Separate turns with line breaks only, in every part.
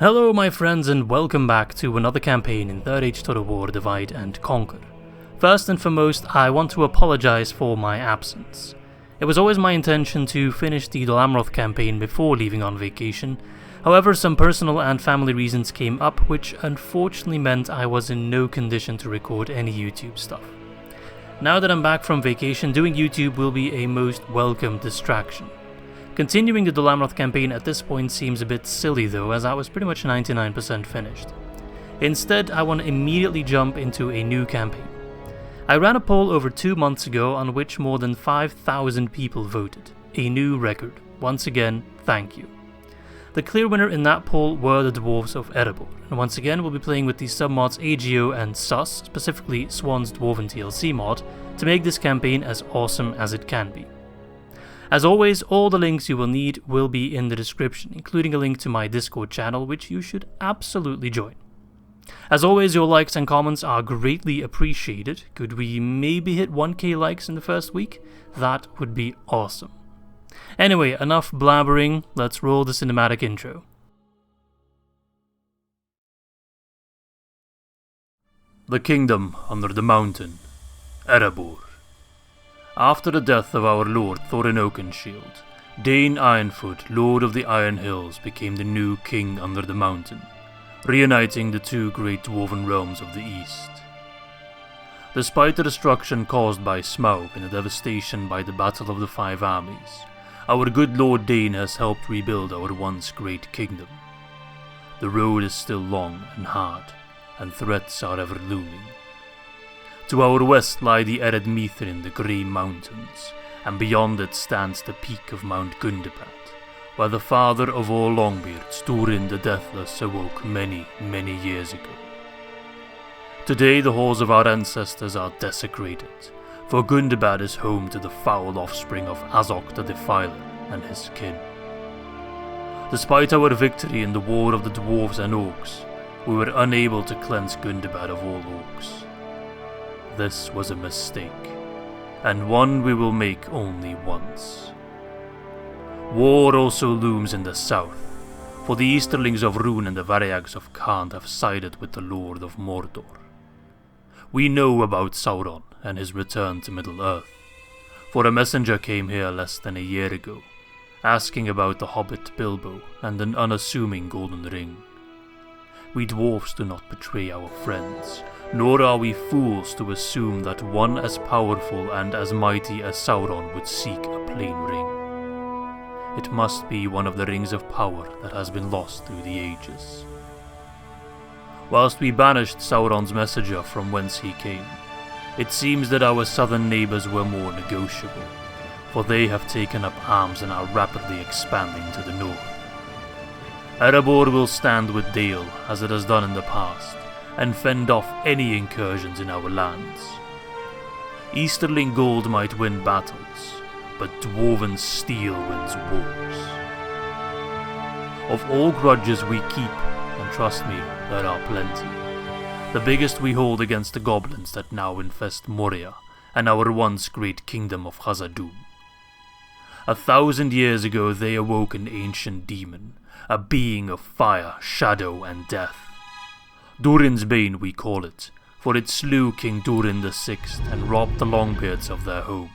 Hello my friends and welcome back to another campaign in 3rd Age Total War Divide and Conquer. First and foremost, I want to apologize for my absence. It was always my intention to finish the Dol Amroth campaign before leaving on vacation. However, some personal and family reasons came up which unfortunately meant I was in no condition to record any YouTube stuff. Now that I'm back from vacation, doing YouTube will be a most welcome distraction. Continuing the Dol Amroth campaign at this point seems a bit silly though, as I was pretty much 99% finished. Instead, I want to immediately jump into a new campaign. I ran a poll over 2 months ago on which more than 5,000 people voted. A new record. Once again, thank you. The clear winner in that poll were the Dwarves of Erebor, and once again we'll be playing with the submods AGO and SUS, specifically Swan's Dwarven TLC mod, to make this campaign as awesome as it can be. As always, all the links you will need will be in the description, including a link to my Discord channel, which you should absolutely join. As always, your likes and comments are greatly appreciated. Could we maybe hit 1k likes in the first week? That would be awesome. Anyway, enough blabbering, let's roll the cinematic intro. The Kingdom Under the Mountain, Erebor. After the death of our lord Thorin Oakenshield, Dain Ironfoot, Lord of the Iron Hills, became the new king under the mountain, reuniting the two great dwarven realms of the east. Despite the destruction caused by Smaug and the devastation by the Battle of the Five Armies, our good Lord Dain has helped rebuild our once great kingdom. The road is still long and hard, and threats are ever looming. To our west lie the arid Mithrin, the Grey Mountains, and beyond it stands the peak of Mount Gundabad, where the father of all Longbeards, Thorin the Deathless, awoke many, many years ago. Today the halls of our ancestors are desecrated, for Gundabad is home to the foul offspring of Azog the Defiler and his kin. Despite our victory in the War of the Dwarves and Orcs, we were unable to cleanse Gundabad of all orcs. This was a mistake, and one we will make only once. War also looms in the south, for the Easterlings of Rhûn and the Varyags of Khand have sided with the Lord of Mordor. We know about Sauron and his return to Middle-earth, for a messenger came here less than a year ago, asking about the hobbit Bilbo and an unassuming golden ring. We dwarves do not betray our friends, nor are we fools to assume that one as powerful and as mighty as Sauron would seek a plain ring. It must be one of the rings of power that has been lost through the ages. Whilst we banished Sauron's messenger from whence he came, it seems that our southern neighbours were more negotiable, for they have taken up arms and are rapidly expanding to the north. Erebor will stand with Dale, as it has done in the past, and fend off any incursions in our lands. Easterling gold might win battles, but dwarven steel wins wars. Of all grudges we keep, and trust me, there are plenty, the biggest we hold against the goblins that now infest Moria and our once great kingdom of Khazâd. 1,000 years ago they awoke an ancient demon, a being of fire, shadow and death. Durin's Bane we call it, for it slew King Durin VI and robbed the Longbeards of their home.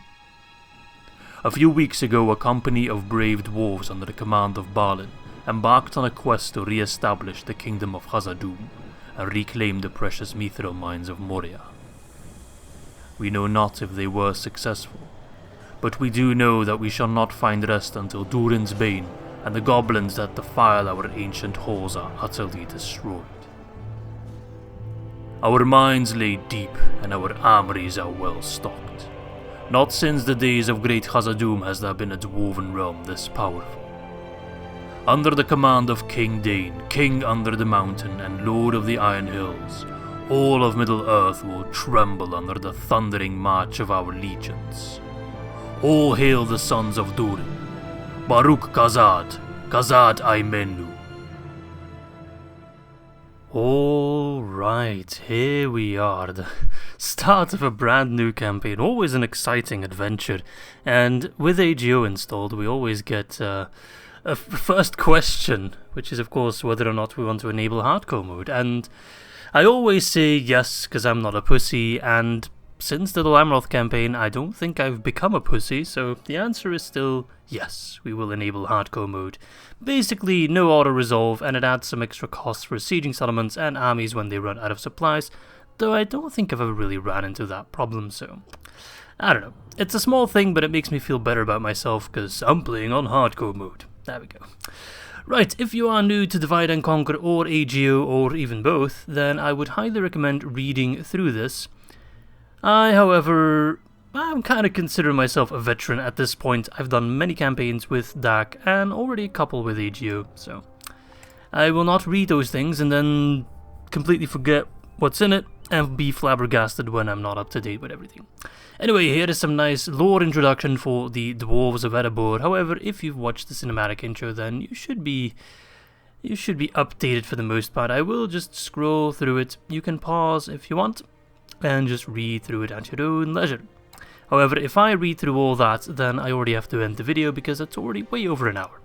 A few weeks ago a company of brave dwarves under the command of Balin embarked on a quest to re-establish the kingdom of Khazâd and reclaim the precious mithril mines of Moria. We know not if they were successful, but we do know that we shall not find rest until Durin's Bane and the goblins that defile our ancient halls are utterly destroyed. Our mines lay deep, and our armories are well stocked. Not since the days of great Khazâd has there been a dwarven realm this powerful. Under the command of King Dain, King under the mountain and Lord of the Iron Hills, all of Middle-earth will tremble under the thundering march of our legions. All hail the sons of Durin. BARUK KHAZÂD, KHAZÂD AI-MêNU. Alright, here we are, the start of a brand new campaign, always an exciting adventure, and with AGO installed we always get a first question, which is of course whether or not we want to enable hardcore mode, and I always say yes because I'm not a pussy, and since the Lamroth campaign I don't think I've become a pussy, so the answer is still yes, we will enable hardcore mode. Basically no auto-resolve, and it adds some extra costs for sieging settlements and armies when they run out of supplies, though I don't think I've ever really ran into that problem, so I don't know. It's a small thing, but it makes me feel better about myself because I'm playing on hardcore mode. There we go. Right, if you are new to Divide and Conquer or AGO or even both, then I would highly recommend reading through this. However, I'm kind of considering myself a veteran at this point. I've done many campaigns with DAC and already a couple with AGO, so I will not read those things and then completely forget what's in it and be flabbergasted when I'm not up to date with everything. Anyway, here is some nice lore introduction for the Dwarves of Erebor. However, if you've watched the cinematic intro, then you should be updated for the most part. I will just scroll through it. You can pause if you want and just read through it at your own leisure. However, if I read through all that, then I already have to end the video because it's already way over an hour.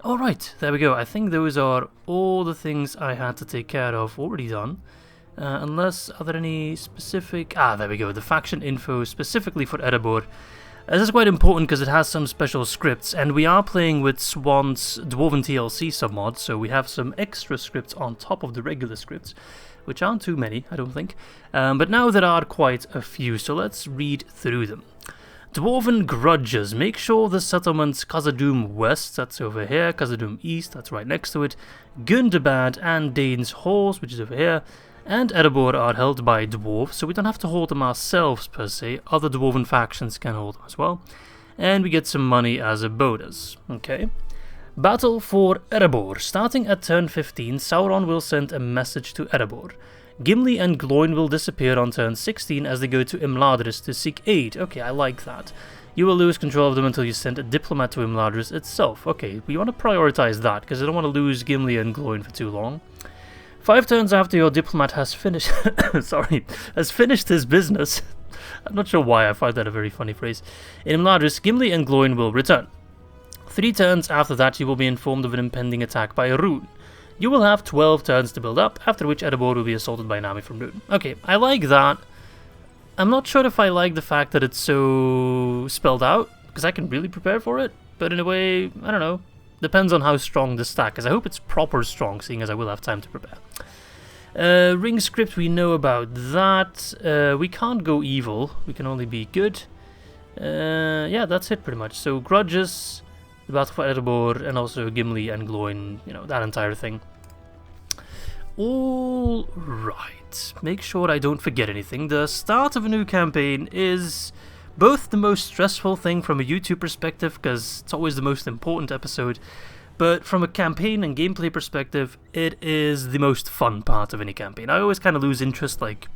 Alright, there we go. I think those are all the things I had to take care of already done. Unless, are there any specific... there we go, the faction info specifically for Erebor. This is quite important because it has some special scripts, and we are playing with Swan's Dwarven TLC submod, so we have some extra scripts on top of the regular scripts, which aren't too many, I don't think. But now there are quite a few, so let's read through them. Dwarven grudges. Make sure the settlements Khazâd West, that's over here, Khazâd East, that's right next to it, Gundabad and Dain's Halls, which is over here, and Erebor are held by dwarves, so we don't have to hold them ourselves per se. Other dwarven factions can hold them as well. And we get some money as a bonus. Okay. Battle for Erebor. Starting at turn 15, Sauron will send a message to Erebor. Gimli and Gloin will disappear on turn 16 as they go to Imladris to seek aid. Okay, I like that. You will lose control of them until you send a diplomat to Imladris itself. Okay, we want to prioritize that because I don't want to lose Gimli and Gloin for too long. 5 turns after your diplomat has finished has finished his business. I'm not sure why I find that a very funny phrase. In Imladris, Gimli and Gloin will return. 3 turns after that you will be informed of an impending attack by a rune. You will have 12 turns to build up, after which Erebor will be assaulted by an army from Rune. Okay, I like that. I'm not sure if I like the fact that it's so spelled out, because I can really prepare for it, but in a way, I don't know. Depends on how strong the stack is. I hope it's proper strong, seeing as I will have time to prepare. Ring script, we know about that. We can't go evil, we can only be good. Yeah, that's it pretty much. So grudges, the battle for Erebor, and also Gimli and Gloin, you know, that entire thing. All right, make sure I don't forget anything. The start of a new campaign is both the most stressful thing from a YouTube perspective, because it's always the most important episode, but from a campaign and gameplay perspective, it is the most fun part of any campaign. I always kind of lose interest, like,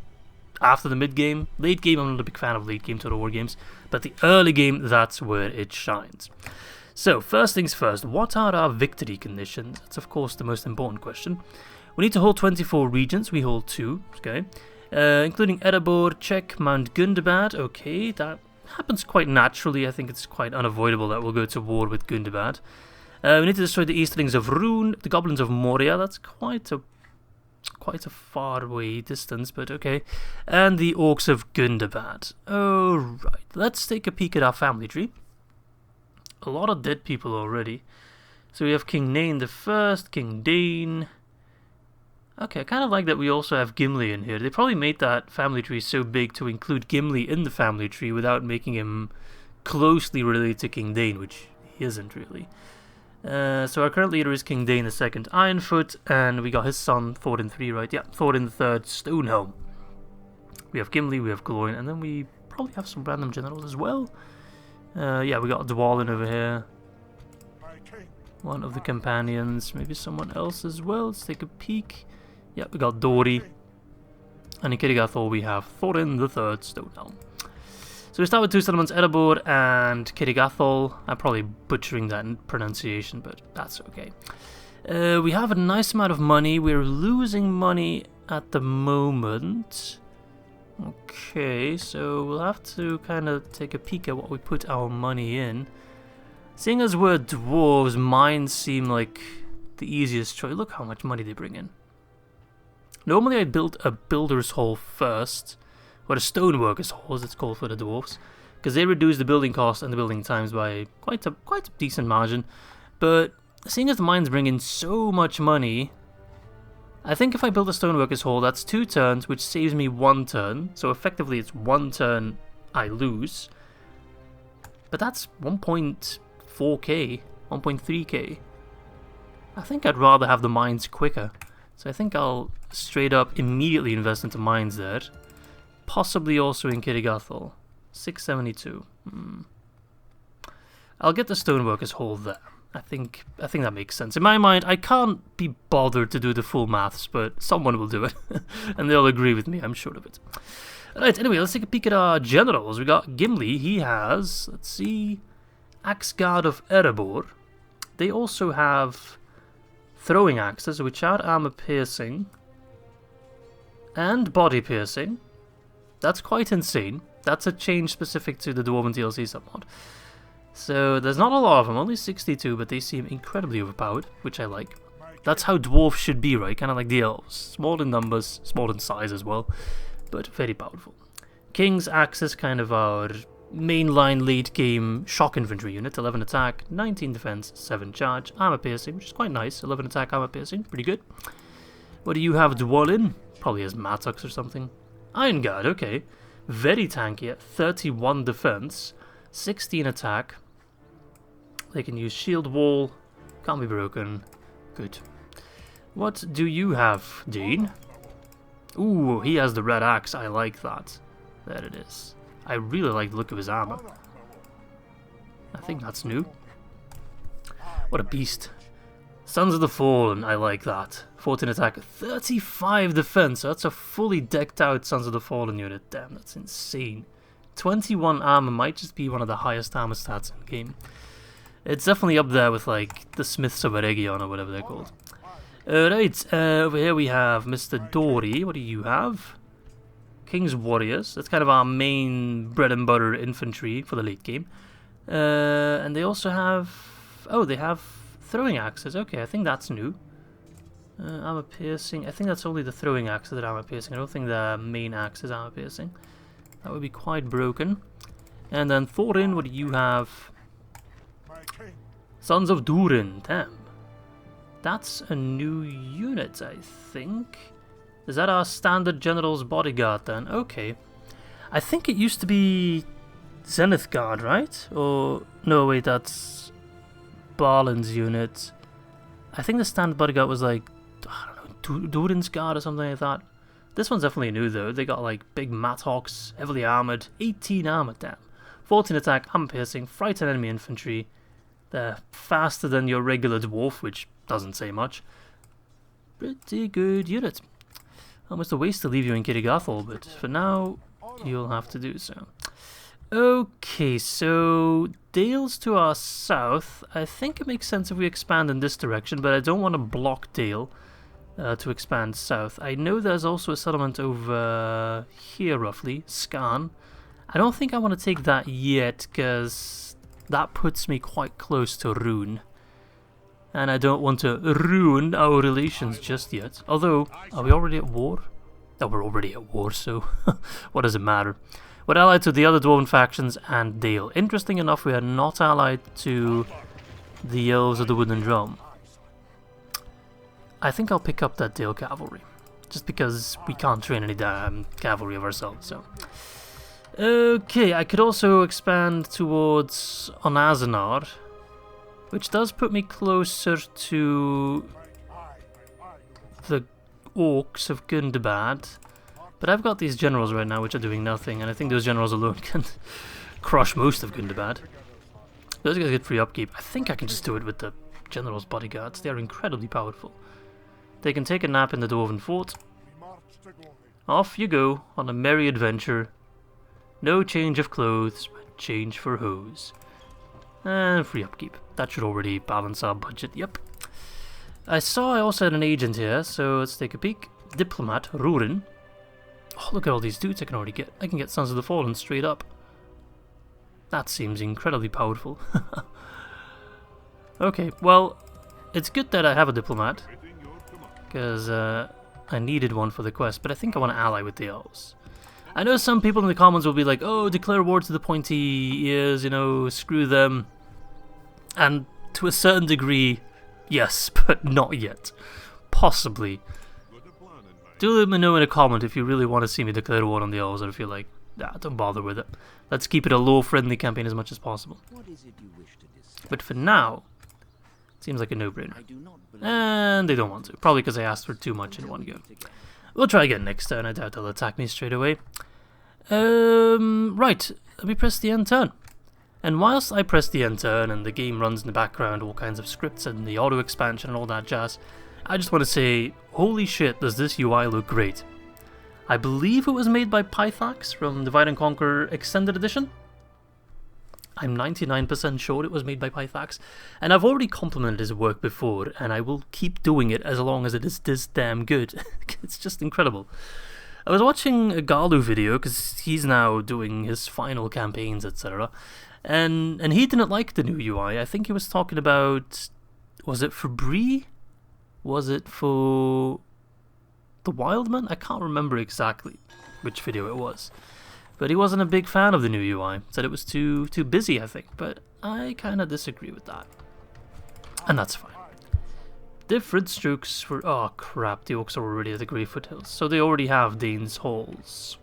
after the mid-game. Late game, I'm not a big fan of late game Total War games, but the early game, that's where it shines. So, first things first, what are our victory conditions? That's of course the most important question. We need to hold 24 regions, we hold 2, okay. Including Erebor, check, Mount Gundabad, okay, that happens quite naturally. I think it's quite unavoidable that we'll go to war with Gundabad. We need to destroy the Easterlings of Rune, the Goblins of Moria, that's quite a far away distance, but okay. And the Orcs of Gundabad. Alright, let's take a peek at our family tree. A lot of dead people already. So we have King Nain the First, King Dain. Okay, I kind of like that we also have Gimli in here. They probably made that family tree so big to include Gimli in the family tree without making him closely related to King Dain, which he isn't really. So our current leader is King Dain II Ironfoot, and we got his son, Thorin III, right? Yeah, Thorin III Stonehelm. We have Gimli, we have Gloin, and then we probably have some random generals as well. Yeah, we got Dwalin over here. One of the companions, maybe someone else as well. Let's take a peek. Yeah, we got Dori. And in Kirigathol we have Thorin III Stonehelm. So we start with 2 settlements, Erebor and Kirigathol. I'm probably butchering that in pronunciation, but that's okay. We have a nice amount of money. We're losing money at the moment. Okay, so we'll have to kind of take a peek at what we put our money in. Seeing as we're dwarves, mines seem like the easiest choice. Look how much money they bring in. Normally I build a builder's hall first, or a stoneworker's hall as it's called for the dwarves, because they reduce the building cost and the building times by quite a decent margin. But seeing as the mines bring in so much money, I think if I build a stoneworker's hall, that's 2 turns, which saves me 1 turn. So effectively it's 1 turn I lose. But that's 1.4k, 1.3k. I think I'd rather have the mines quicker. So I think I'll straight up immediately invest into mines there. Possibly also in Kirrigathol. 672. I'll get the stoneworker's hall there. I think that makes sense. In my mind, I can't be bothered to do the full maths, but someone will do it. And they'll agree with me, I'm sure of it. Alright, anyway, let's take a peek at our generals. We got Gimli, he has, let's see, Axe Guard of Erebor. They also have throwing axes, which are armor piercing and body piercing. That's quite insane. That's a change specific to the Dwarven DLC submod. So there's not a lot of them, only 62, but they seem incredibly overpowered, which I like. That's how dwarves should be, right? Kind of like the elves. Small in numbers, small in size as well, but very powerful. King's Axe is kind of our mainline late game shock infantry unit. 11 attack, 19 defense, 7 charge, armor piercing, which is quite nice. 11 attack, armor piercing, pretty good. What do you have Dwalin? Probably as Mattox or something. Iron Guard, okay. Very tanky at 31 defense, 16 attack. They can use shield wall, can't be broken. Good. What do you have, Dain? Ooh, he has the red axe, I like that. There it is. I really like the look of his armor. I think that's new. What a beast. Sons of the Fallen, I like that. 14 attack, 35 defense, so that's a fully decked out Sons of the Fallen unit. Damn, that's insane. 21 armor might just be one of the highest armor stats in the game. It's definitely up there with like the Smiths of Eregion or whatever they're called. Right, over here we have Mr. Dory. What do you have? King's Warriors. That's kind of our main bread and butter infantry for the late game. And they also have... Oh, they have throwing axes. Okay, I think that's new. Armor piercing. I think that's only the throwing axe that armor piercing. I don't think the main axe is armor piercing. That would be quite broken. And then Thorin, what do you have? Sons of Durin. Damn. That's a new unit, I think. Is that our standard general's bodyguard then? Okay. I think it used to be Zenith Guard, right? Or no, wait, that's Barlin's unit. I think the standard bodyguard was like, I don't know, Durin's Guard or something like that. This one's definitely new though. They got like big Mathawks, heavily armored, 18 armor, damn. 14 attack, armor piercing, frighten enemy infantry. They're faster than your regular dwarf, which doesn't say much. Pretty good unit. Almost a waste to leave you in Kirrigathol, but for now, you'll have to do so. Okay, so Dale's to our south. I think it makes sense if we expand in this direction, but I don't want to block Dale to expand south. I know there's also a settlement over here, roughly, Scan. I don't think I want to take that yet, because that puts me quite close to Rune. And I don't want to ruin our relations just yet. Although, are we already at war? No, we're already at war, so what does it matter? We're allied to the other Dwarven factions and Dale. Interesting enough, we are not allied to the Elves of the Wooden Drum. I think I'll pick up that Dale cavalry. Just because we can't train any damn cavalry of ourselves, so... Okay, I could also expand towards Onazanar, which does put me closer to the Orcs of Gundabad. But I've got these generals right now which are doing nothing, and I think those generals alone can crush most of Gundabad. Those guys get free upkeep. I think I can just do it with the general's bodyguards. They are incredibly powerful. They can take a nap in the Dwarven fort. Off you go on a merry adventure. No change of clothes, but change for hose. And free upkeep. That should already balance our budget, yep. I saw I also had an agent here, so let's take a peek. Diplomat, Rurin. Oh, look at all these dudes I can already get. I can get Sons of the Fallen straight up. That seems incredibly powerful. Okay, well, it's good that I have a diplomat, because I needed one for the quest, but I think I want to ally with the elves. I know some people in the comments will be like, oh, declare war to the pointy ears, you know, screw them. And to a certain degree, yes, but not yet. Possibly. Do let me know in a comment if you really want to see me declare war on the elves, or if you're like, nah, don't bother with it. Let's keep it a low-friendly campaign as much as possible. But for now, it seems like a no-brainer. And they don't want to, probably because I asked for too much in one go. We'll try again next turn. I doubt they'll attack me straight away. Right, let me press the end turn. And whilst I press the end turn and the game runs in the background, all kinds of scripts and the auto expansion and all that jazz, I just want to say, holy shit, does this UI look great. I believe it was made by Pythax from Divide and Conquer Extended Edition. I'm 99% sure it was made by Pythax, and I've already complimented his work before, and I will keep doing it as long as it is this damn good. It's just incredible. I was watching a Galu video, because he's now doing his final campaigns, etc., and he didn't like the new UI. I think he was talking about, was it for Bûrh? Was it for the Wildman? I can't remember exactly which video it was. But he wasn't a big fan of the new UI. Said it was too busy, I think. But I kind of disagree with that. And that's fine. Different strokes for... Oh, crap. The orcs are already at the Grey Foothills. So they already have Dain's Halls.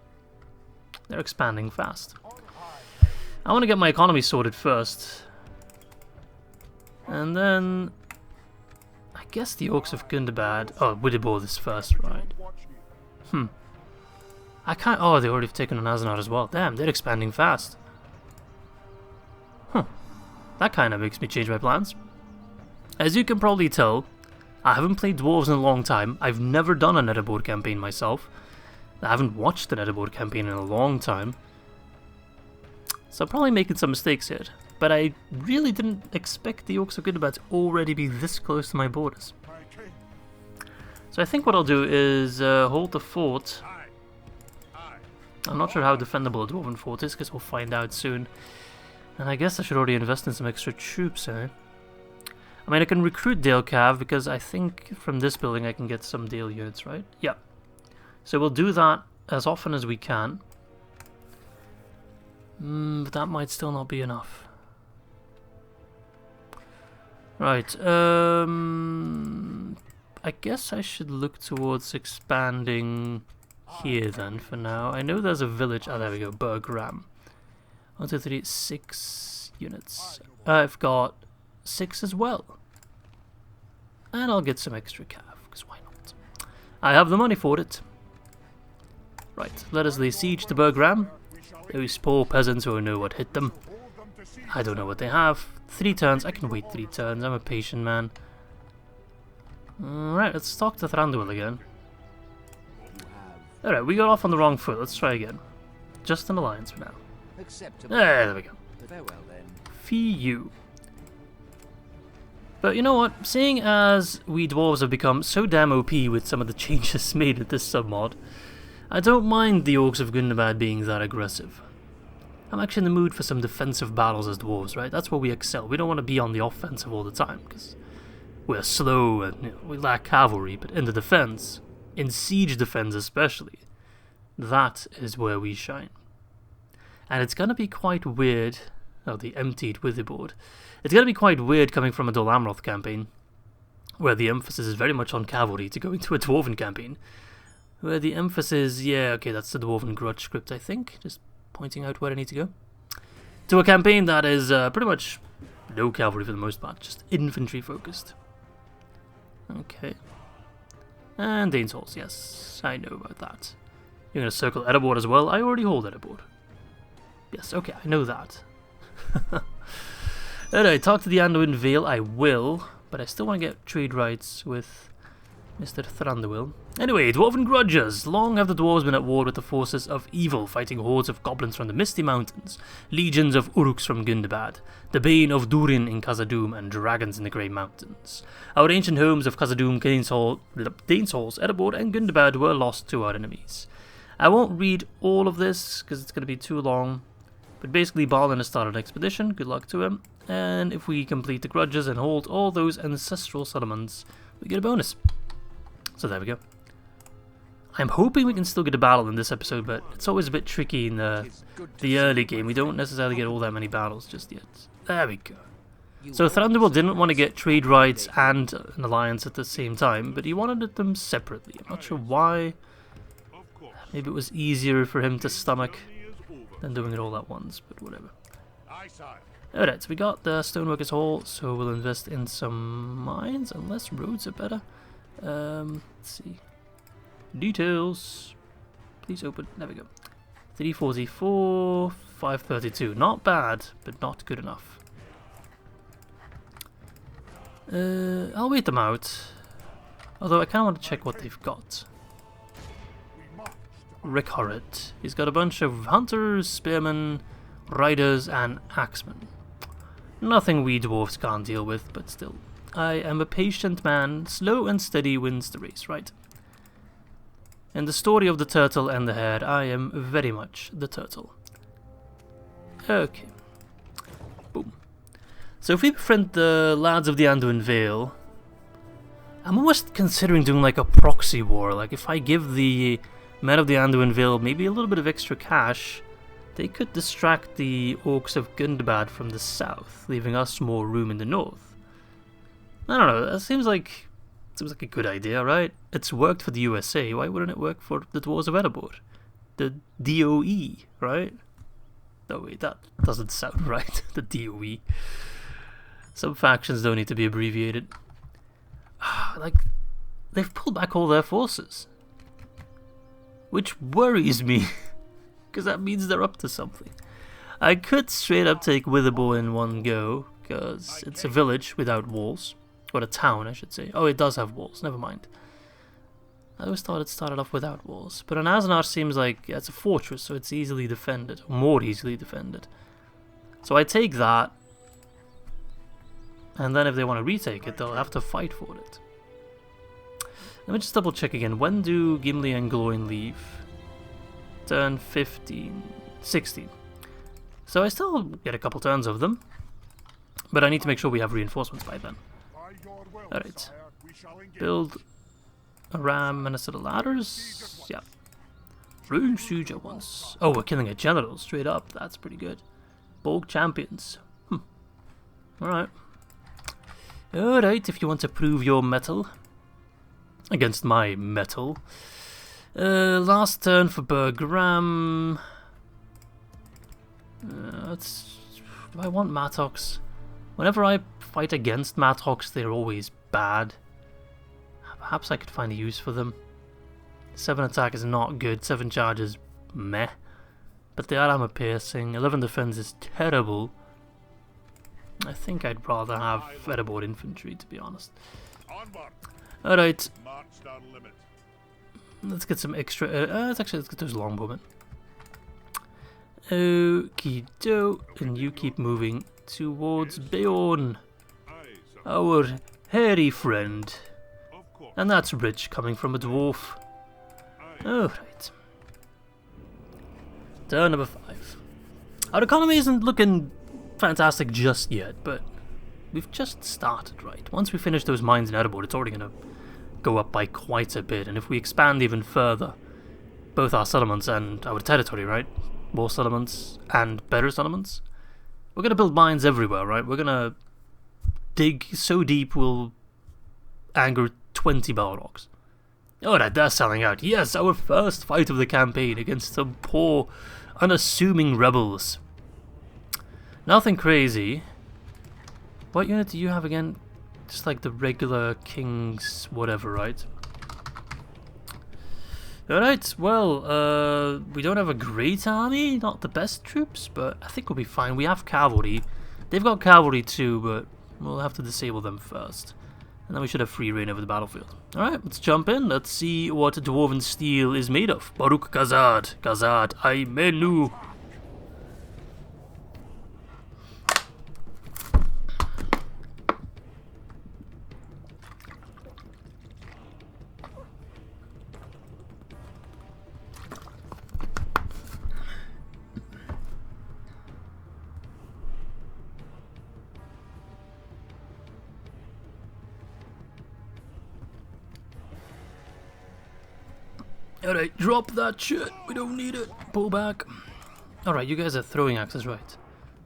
They're expanding fast. I want to get my economy sorted first. And then... I guess the Orcs of Gundabad... Oh, Erebor this first, right? I can't... Oh, they already have taken Onazanar as well. Damn, they're expanding fast. That kind of makes me change my plans. As you can probably tell, I haven't played Dwarves in a long time. I've never done an Erebor campaign myself. I haven't watched an Erebor campaign in a long time. So I'm probably making some mistakes here. But I really didn't expect the Orcs of Gundabad to already be this close to my borders. So I think what I'll do is hold the fort. I'm not sure how defendable a Dwarven fort is, because we'll find out soon. And I guess I should already invest in some extra troops, eh? I mean, I can recruit Dale Cav, because I think from this building I can get some Dale units, right? Yeah. So we'll do that as often as we can. But that might still not be enough. Right, I guess I should look towards expanding here then for now. I know there's a village. Oh, there we go, Bûrh Ram. 1, 2, 3, 6 units. I've got 6 as well. And I'll get some extra cav, because why not? I have the money for it. Right, let us lay siege to Bûrh Ram. Those poor peasants who know what hit them. I don't know what they have. 3 turns. I can wait 3 turns. I'm a patient man. Alright, let's talk to Thranduil again. Alright, we got off on the wrong foot. Let's try again. Just an alliance for now. There we go. Fee you. But you know what? Seeing as we dwarves have become so damn OP with some of the changes made at this submod, I don't mind the Orcs of Gundabad being that aggressive. I'm actually in the mood for some defensive battles as dwarves, right? That's where we excel. We don't want to be on the offensive all the time, because we're slow and we lack cavalry, but in the defense, in siege defense especially, that is where we shine. And it's going to be quite weird... Oh, the emptied witherboard. It's going to be quite weird coming from a Dol Amroth campaign, where the emphasis is very much on cavalry, to go into a Dwarven campaign, where the emphasis... Yeah, okay, that's the Dwarven Grudge script, I think. Just pointing out where I need to go. To a campaign that is pretty much no cavalry for the most part, just infantry focused. Okay. And Dain's Halls, yes, I know about that. You're going to circle Erebor as well? I already hold Erebor. Yes, okay, I know that. Alright, talk to the Anduin Vale, I will, but I still want to get trade rights with Mr. Thranduil. Anyway, Dwarven Grudges. Long have the dwarves been at war with the forces of evil, fighting hordes of goblins from the Misty Mountains, legions of Uruks from Gundabad, the bane of Durin in Khazad, and dragons in the Grey Mountains. Our ancient homes of Khazad, Dain's Halls, Erebor, and Gundabad were lost to our enemies. I won't read all of this, because it's going to be too long. But basically, Balin has started an expedition. Good luck to him. And if we complete the grudges and hold all those ancestral settlements, we get a bonus. So there we go. I'm hoping we can still get a battle in this episode, but it's always a bit tricky in the early game. We don't necessarily get all that many battles just yet. There we go. So Thranduil didn't want to get trade rights and an alliance at the same time, but he wanted them separately. I'm not sure why. Maybe it was easier for him to stomach than doing it all at once, but whatever. Alright, so we got the Stoneworkers Hall, so we'll invest in some mines, unless roads are better. Let's see. Details. Please open. There we go. 344, 532. Not bad, but not good enough. I'll wait them out. Although I kind of want to check what they've got. Rick Horret. He's got a bunch of hunters, spearmen, riders, and axemen. Nothing we dwarves can't deal with, but still. I am a patient man. Slow and steady wins the race, right? In the story of the turtle and the hare, I am very much the turtle. Okay. Boom. So if we befriend the lads of the Anduin Vale, I'm almost considering doing like a proxy war. Like if I give the men of the Anduin Vale maybe a little bit of extra cash, they could distract the orcs of Gundabad from the south, leaving us more room in the north. I don't know, that seems like a good idea, right? It's worked for the USA, why wouldn't it work for the Dwarves of Erebor? The DOE, right? No wait, that doesn't sound right, the DOE. Some factions don't need to be abbreviated. Like, they've pulled back all their forces. Which worries me, because that means they're up to something. I could straight up take Witherbore in one go, because it's a village without walls. Or a town, I should say. Oh, it does have walls, never mind. I always thought it started off without walls. But Onazanar seems like it's a fortress, so it's easily defended. Or more easily defended. So I take that. And then if they want to retake it, they'll have to fight for it. Let me just double check again. When do Gimli and Gloin leave? Turn 15... 16. So I still get a couple turns of them. But I need to make sure we have reinforcements by then. Alright. Build a ram and a set of ladders. Yeah. Rune siege at once. Oh, we're killing a general straight up. That's pretty good. Borg champions. Alright. Alright, if you want to prove your mettle. Against my metal. Last turn for Bergram. Do I want Mattox? Whenever I fight against Mattox, they're always bad. Perhaps I could find a use for them. 7 attack is not good, 7 charge is meh. But they are armor piercing, 11 defense is terrible. I think I'd rather have Erebor infantry, to be honest. Alright. Let's get some extra... let's get those longbowmen. Okie doke, and you keep moving towards Beorn, our hairy friend. And that's rich coming from a dwarf. Alright. Turn number 5. Our economy isn't looking fantastic just yet, but we've just started, right? Once we finish those mines in Erebor, it's already going to go up by quite a bit, and if we expand even further, both our settlements and our territory, right? More settlements and better settlements. We're going to build mines everywhere, right? We're going to dig so deep we'll anger 20 Balrogs. Alright, they're selling out. Yes, our first fight of the campaign against some poor, unassuming rebels. Nothing crazy. What unit do you have again? Just like the regular king's whatever, right? Alright, well, we don't have a great army, not the best troops, but I think we'll be fine. We have cavalry. They've got cavalry too, but we'll have to disable them first. And then we should have free reign over the battlefield. Alright, let's jump in. Let's see what dwarven steel is made of. BARUK KHAZÂD. KHAZÂD AI-MmêNU. Alright, drop that shit. We don't need it. Pull back. Alright, you guys are throwing axes, right?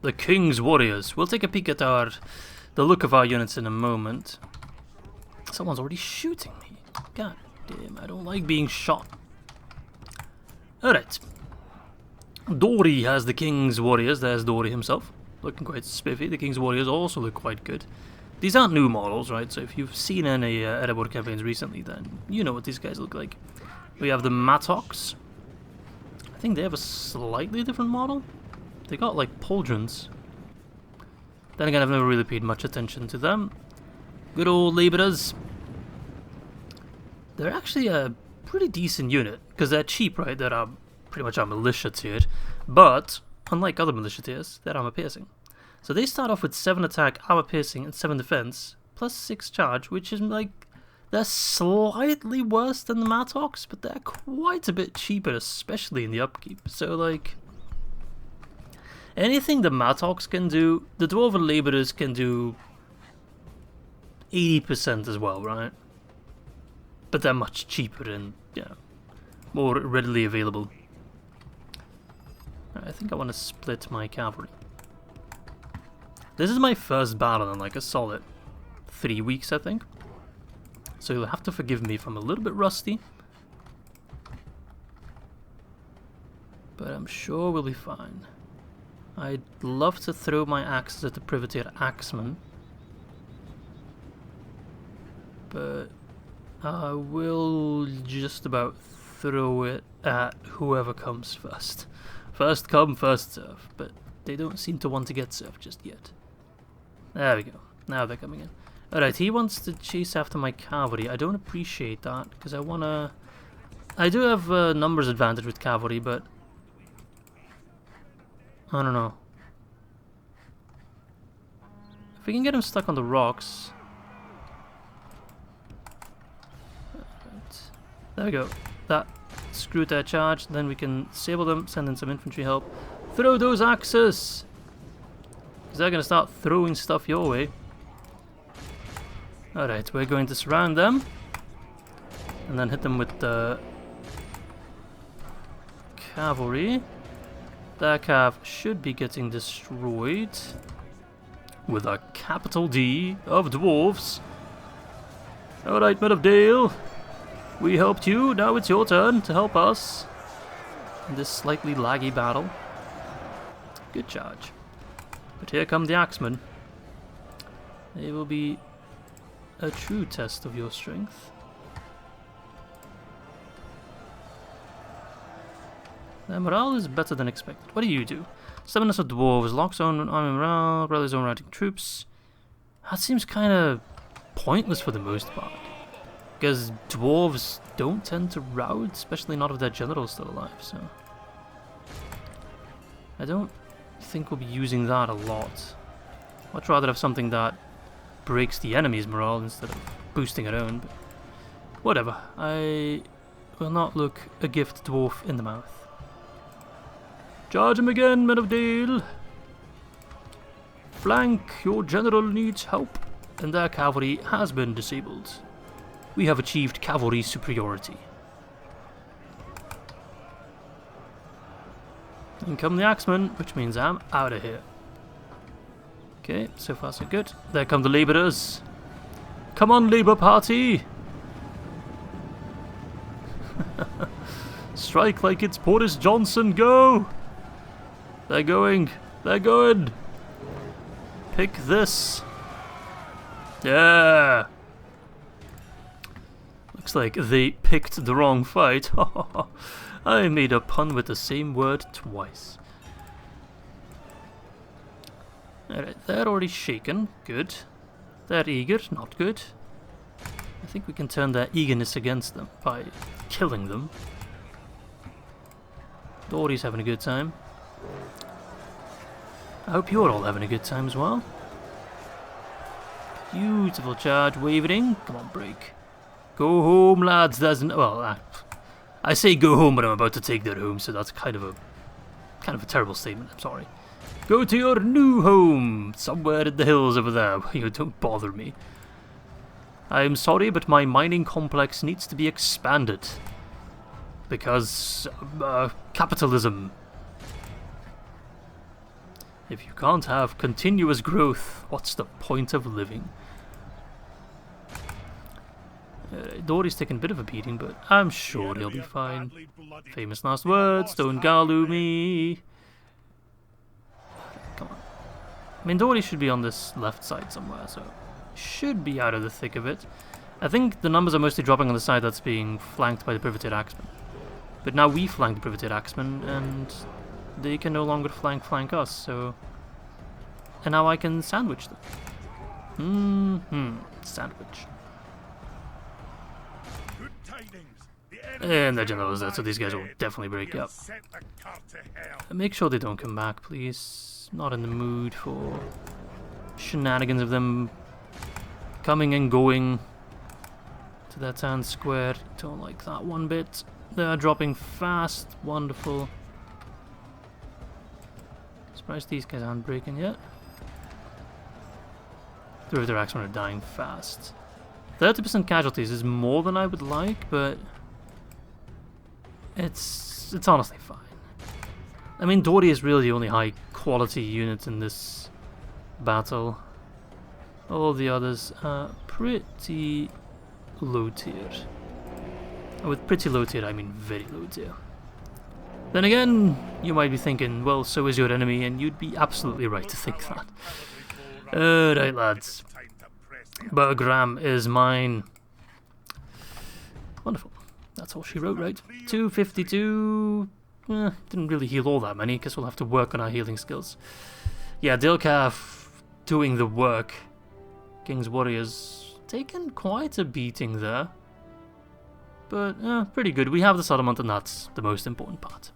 The King's Warriors. We'll take a peek at the look of our units in a moment. Someone's already shooting me. God damn, I don't like being shot. Alright. Dory has the King's Warriors. There's Dory himself. Looking quite spiffy. The King's Warriors also look quite good. These aren't new models, right? So if you've seen any Erebor campaigns recently, then you know what these guys look like. We have the Mattocks. I think they have a slightly different model. They got like pauldrons. Then again, I've never really paid much attention to them. Good old labourers. They're actually a pretty decent unit, because they're cheap, right? They're pretty much our militia tier. But, unlike other militia tiers, they're armor piercing. So they start off with 7 attack, armor piercing, and 7 defense, plus 6 charge, which is like... They're slightly worse than the Mattocks, but they're quite a bit cheaper, especially in the upkeep. So, like... anything the Mattocks can do, the Dwarven Labourers can do 80% as well, right? But they're much cheaper and, yeah, more readily available. I think I want to split my cavalry. This is my first battle in like a solid 3 weeks, I think. So you'll have to forgive me if I'm a little bit rusty. But I'm sure we'll be fine. I'd love to throw my axes at the privateer axeman. But I will just about throw it at whoever comes first. First come, first serve. But they don't seem to want to get served just yet. There we go. Now they're coming in. Alright, he wants to chase after my cavalry. I don't appreciate that, because I want to... I do have a numbers advantage with cavalry, but... I don't know. If we can get him stuck on the rocks... Right. There we go. That screwed their charge. Then we can disable them, send in some infantry help. Throw those axes! Because they're going to start throwing stuff your way. Alright, we're going to surround them. And then hit them with the cavalry. Their cav should be getting destroyed. With a capital D of dwarves. Alright, Men of Dale. We helped you, now it's your turn to help us. In this slightly laggy battle. Good charge. But here come the axemen. They will be a true test of your strength. Their morale is better than expected. What do you do? Stubbornness of dwarves, locks on army morale, rallies on routing troops. That seems kind of pointless for the most part. Because dwarves don't tend to rout, especially not if their general's still alive, so... I don't think we'll be using that a lot. I'd rather have something that breaks the enemy's morale instead of boosting our own, but whatever. I will not look a gift dwarf in the mouth. Charge him again, Men of Dale! Flank, your general needs help, and their cavalry has been disabled. We have achieved cavalry superiority. In come the axemen, which means I'm out of here. Okay, so far so good. There come the labourers. Come on, Labour Party! Strike like it's Boris Johnson, go! They're going, they're going! Pick this! Yeah! Looks like they picked the wrong fight. I made a pun with the same word twice. Alright, they're already shaken. Good. They're eager. Not good. I think we can turn their eagerness against them by killing them. Dory's having a good time. I hope you're all having a good time as well. Beautiful charge, wavering. Come on, break. Go home, lads. There's no... Well, I say go home, but I'm about to take their home, so that's kind of a terrible statement. I'm sorry. Go to your new home, somewhere in the hills over there. You don't bother me. I am sorry, but my mining complex needs to be expanded. Because capitalism. If you can't have continuous growth, what's the point of living? Dory's taking a bit of a beating, but I'm sure he'll be fine. Famous last words, don't galoo me. Come on. I mean, Dory should be on this left side somewhere, so should be out of the thick of it. I think the numbers are mostly dropping on the side that's being flanked by the Privateer Axemen. But now we flank the Privateer Axemen, and they can no longer flank us, so... And now I can sandwich them. Sandwich. And the general is dead, so these guys will definitely break up. Make sure they don't come back, please. Not in the mood for shenanigans of them coming and going to their town square. Don't like that one bit. They're dropping fast. Wonderful. Surprised these guys aren't breaking yet. The River Axemen are dying fast. 30% casualties is more than I would like, but it's honestly fine. I mean, Dory is really the only high quality unit in this battle. All the others are pretty low tier. And with pretty low tier, I mean very low tier. Then again, you might be thinking, well, so is your enemy, and you'd be absolutely right to think that. Right, lads. Bûrh is mine. Wonderful. That's all she wrote, right? 252. Didn't really heal all that many, because we'll have to work on our healing skills. Yeah, Dilkaf doing the work. King's Warriors taken quite a beating there. But, pretty good. We have the settlement, and that's the most important part.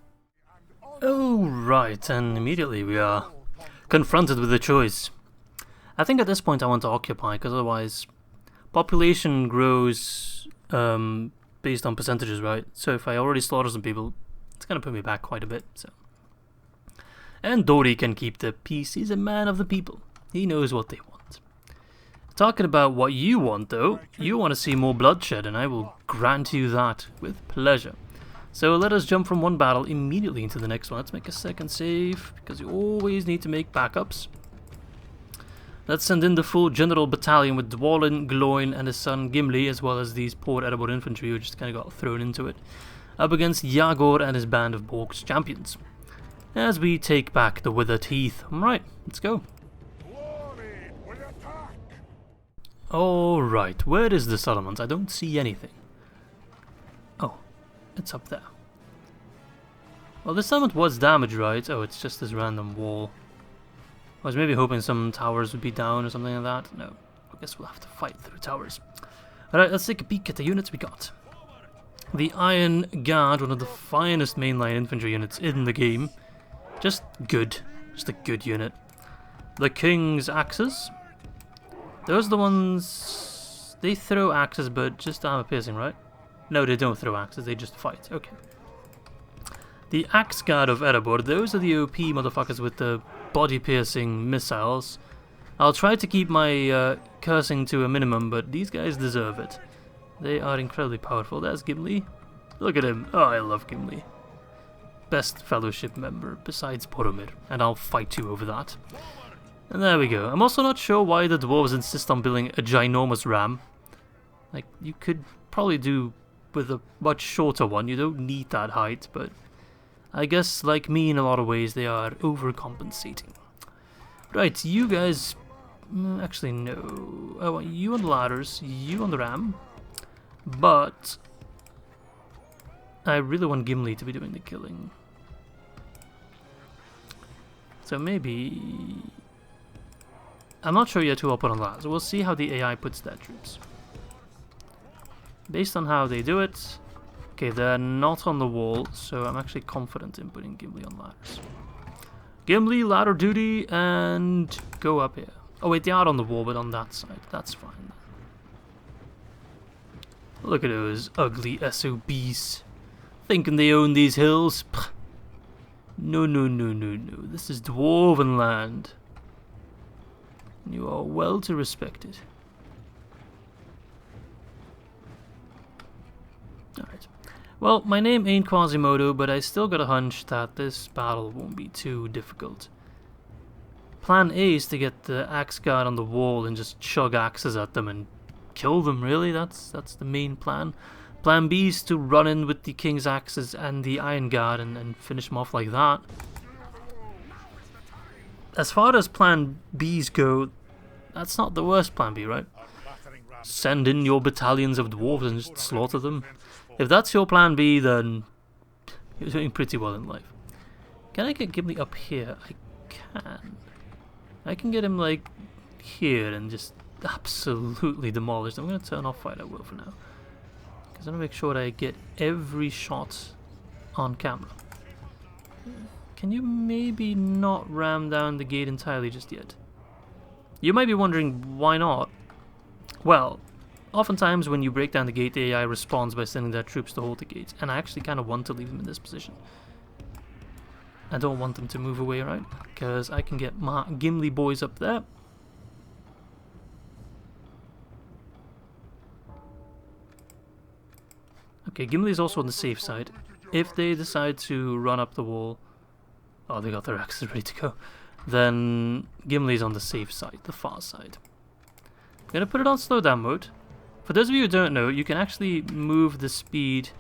Oh, right, and immediately we are confronted with a choice. I think at this point I want to occupy, because otherwise population grows based on percentages, right? So if I already slaughter some people, it's going to put me back quite a bit. So, and Dory can keep the peace. He's a man of the people. He knows what they want. Talking about what you want, though, you want to see more bloodshed, and I will grant you that with pleasure. So let us jump from one battle immediately into the next one. Let's make a second save, because you always need to make backups. Let's send in the full general battalion with Dwalin, Gloin, and his son Gimli, as well as these poor Erebor infantry who just kind of got thrown into it, up against Yagor and his band of Bork's champions, as we take back the Withered Heath. Alright, let's go. Alright, where is the settlement? I don't see anything. Oh, it's up there. Well, this settlement was damaged, right? Oh, it's just this random wall. I was maybe hoping some towers would be down or something like that. No, I guess we'll have to fight through towers. Alright, let's take a peek at the units we got. The Iron Guard, one of the finest mainline infantry units in the game. Just good. Just a good unit. The King's Axes. Those are the ones... They throw axes, but just armor piercing, right? No, they don't throw axes, they just fight. Okay. The Axe Guard of Erebor. Those are the OP motherfuckers with the body-piercing missiles. I'll try to keep my cursing to a minimum, but these guys deserve it. They are incredibly powerful. There's Gimli. Look at him. Oh, I love Gimli. Best fellowship member besides Boromir, and I'll fight you over that. And there we go. I'm also not sure why the dwarves insist on building a ginormous ram. Like, you could probably do with a much shorter one. You don't need that height, but I guess, like me in a lot of ways, they are overcompensating. Right, you guys... Actually, no. I want you on the ladders, you on the ram. But I really want Gimli to be doing the killing. So maybe... I'm not sure yet who I'll put on ladders. We'll see how the AI puts their troops. Based on how they do it... Okay, they're not on the wall, so I'm actually confident in putting Gimli on ladders. Gimli, ladder duty, and go up here. Oh wait, they are on the wall, but on that side. That's fine. Look at those ugly SOBs. Thinking they own these hills. Pah. No, no, no, no, no. This is dwarven land. You are well to respect it. Alright. Well, my name ain't Quasimodo, but I still got a hunch that this battle won't be too difficult. Plan A is to get the axe guard on the wall and just chug axes at them and kill them, really. That's the main plan. Plan B is to run in with the king's axes and the iron guard and finish them off like that. As far as plan Bs go, that's not the worst plan B, right? Send in your battalions of dwarves and just slaughter them. If that's your plan B, then you're doing pretty well in life. Can I get Gimli up here? I can. I can get him like here and just absolutely demolish them. I'm going to turn off Fight at Will for now, because I want to make sure that I get every shot on camera. Can you maybe not ram down the gate entirely just yet? You might be wondering why not. Well, oftentimes when you break down the gate, the AI responds by sending their troops to hold the gate, and I actually kind of want to leave them in this position. I don't want them to move away, right? Because I can get my Gimli boys up there. Okay, Gimli's also on the safe side. If they decide to run up the wall... Oh, they got their axes ready to go. Then Gimli's on the safe side, the far side. I'm going to put it on slowdown mode. For those of you who don't know, you can actually move the speed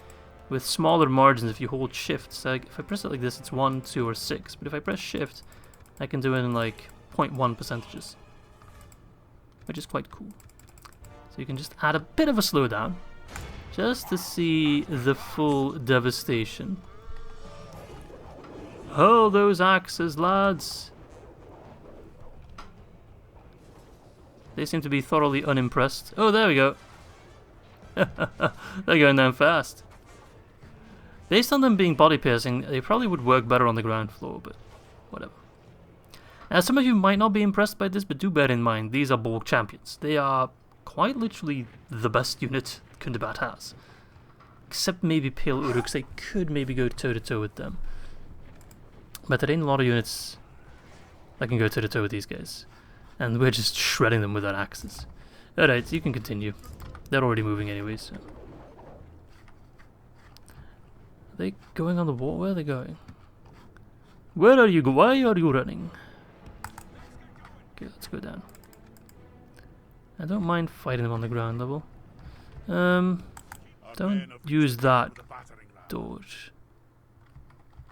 with smaller margins if you hold shift. So if I press it like this, it's 1, 2, or 6. But if I press shift, I can do it in like 0.1 percentages, which is quite cool. So you can just add a bit of a slowdown just to see the full devastation. Oh, those axes, lads! They seem to be thoroughly unimpressed. Oh, there we go. They're going down fast. Based on them being body piercing, they probably would work better on the ground floor, but whatever. Now, some of you might not be impressed by this, but do bear in mind, these are Bûrh champions. They are quite literally the best unit Kundabat has. Except maybe Pale Uruks, they could maybe go toe-to-toe with them. But there ain't a lot of units that can go toe-to-toe with these guys. And we're just shredding them with our axes. Alright, you can continue. They're already moving anyways. So. Are they going on the wall? Where are they going? Where are you? Why are you running? Okay, let's go down. I don't mind fighting them on the ground level. Don't use that dodge.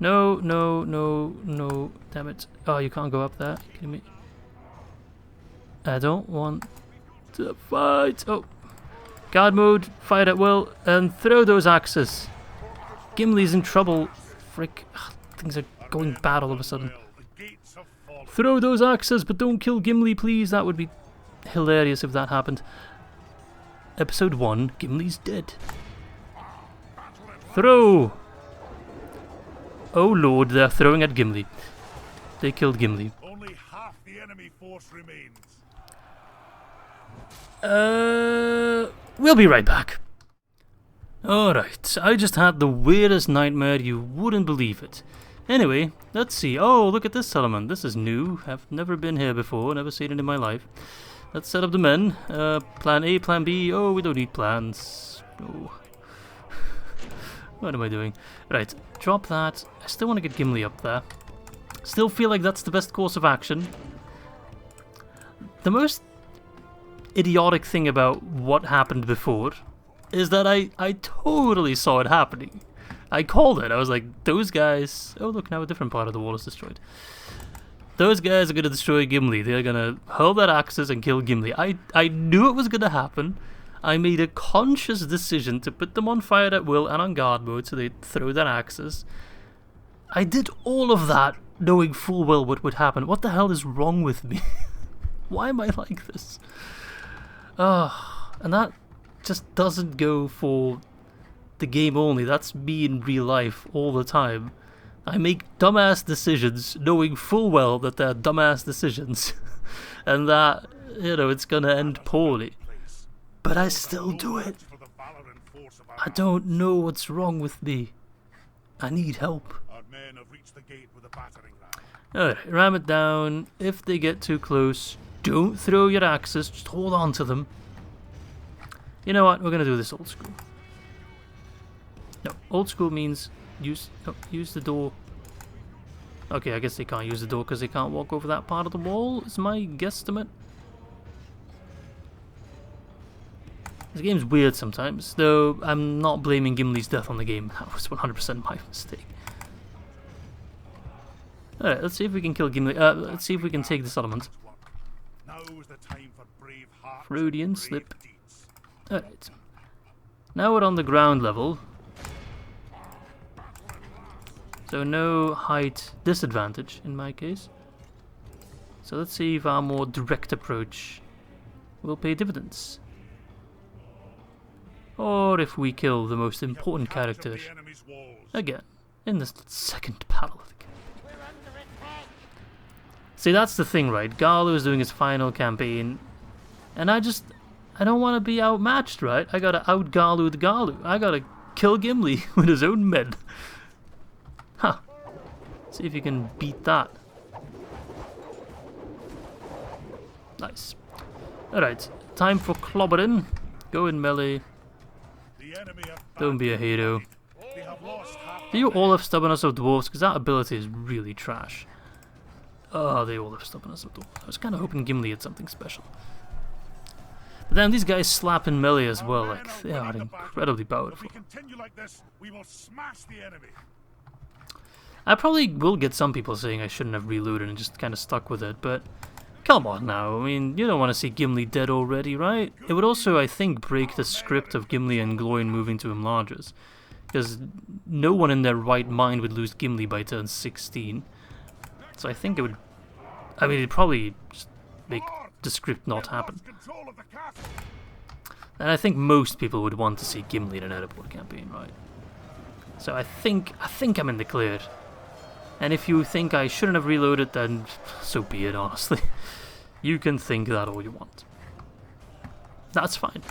No, no, no, no. Damn it. Oh, you can't go up there. Are you kidding me? I don't want to fight. Oh. Guard mode, fight at will, and throw those axes. Gimli's in trouble. Frick. Ugh, things are going bad all of a sudden. Throw those axes, but don't kill Gimli, please. That would be hilarious if that happened. Episode 1, Gimli's dead. Throw! Oh lord, they're throwing at Gimli. They killed Gimli.
Only half the enemy force remains.
We'll be right back. Alright, I just had the weirdest nightmare, you wouldn't believe it. Anyway, let's see. Oh, look at this settlement. This is new. I've never been here before, never seen it in my life. Let's set up the men. Plan A, plan B. Oh, we don't need plans. No. What am I doing? Right, drop that. I still want to get Gimli up there. Still feel like that's the best course of action. The most idiotic thing about what happened before is that I totally saw it happening. I called it. I was like, those guys... Oh, look, now a different part of the wall is destroyed. Those guys are going to destroy Gimli. They're going to hurl their axes and kill Gimli. I knew it was going to happen. I made a conscious decision to put them on fire at will and on guard mode so they'd throw their axes. I did all of that knowing full well what would happen. What the hell is wrong with me? Why am I like this? And that just doesn't go for the game only. That's me in real life all the time. I make dumbass decisions knowing full well that they're dumbass decisions and that, you know, it's gonna end poorly. But I still do it. I don't know what's wrong with me. I need help. Alright, ram it down. If they get too close, don't throw your axes, just hold on to them. You know what, we're gonna do this old school. No, old school means use the door. Okay, I guess they can't use the door because they can't walk over that part of the wall, is my guesstimate. This game's weird sometimes, though I'm not blaming Gimli's death on the game. That was 100% my mistake. Alright, let's see if we can kill Gimli. Let's see if we can take the settlement. Freudian slip. Alright. Now we're on the ground level. So no height disadvantage in my case. So let's see if our more direct approach will pay dividends. Or if we kill the most important character again in the second battle of the game. See, that's the thing, right? Garlu is doing his final campaign, and I don't want to be outmatched, right? I gotta out Garlu the Garlu. I gotta kill Gimli with his own men. Huh. See if you can beat that. Nice. Alright, time for clobbering. Go in melee. Don't be a hero. Do you all have stubbornness of dwarves? Because that ability is really trash. Oh, they all have stubbornness of dwarves. I was kind of hoping Gimli had something special. But then these guys slap in melee as well. Like, they are incredibly powerful. I probably will get some people saying I shouldn't have reloaded and just kind of stuck with it, but come on now, I mean, you don't want to see Gimli dead already, right? It would also, I think, break the script of Gimli and Gloin moving to enlargers, because no one in their right mind would lose Gimli by turn 16. So I think it would, I mean, it'd probably just make the script not happen. And I think most people would want to see Gimli in an Erebor campaign, right? So I think I'm in the clear. And if you think I shouldn't have reloaded, then so be it, honestly. You can think that all you want. That's fine.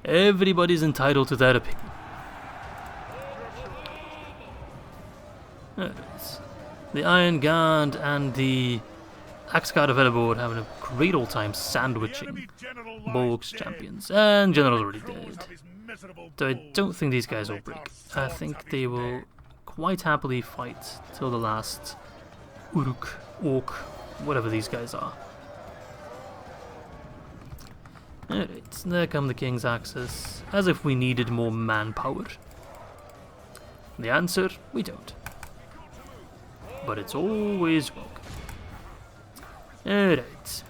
Everybody's entitled to their opinion. The Iron Guard and the Axe Guard of Erebor having a great old time sandwiching Bûrh's champions. And General's already dead. So I don't think these guys will break. I think they will quite happily fight till the last Uruk, Orc, whatever these guys are. Alright, there come the King's Axes, as if we needed more manpower. The answer, we don't. But it's always welcome. Alright.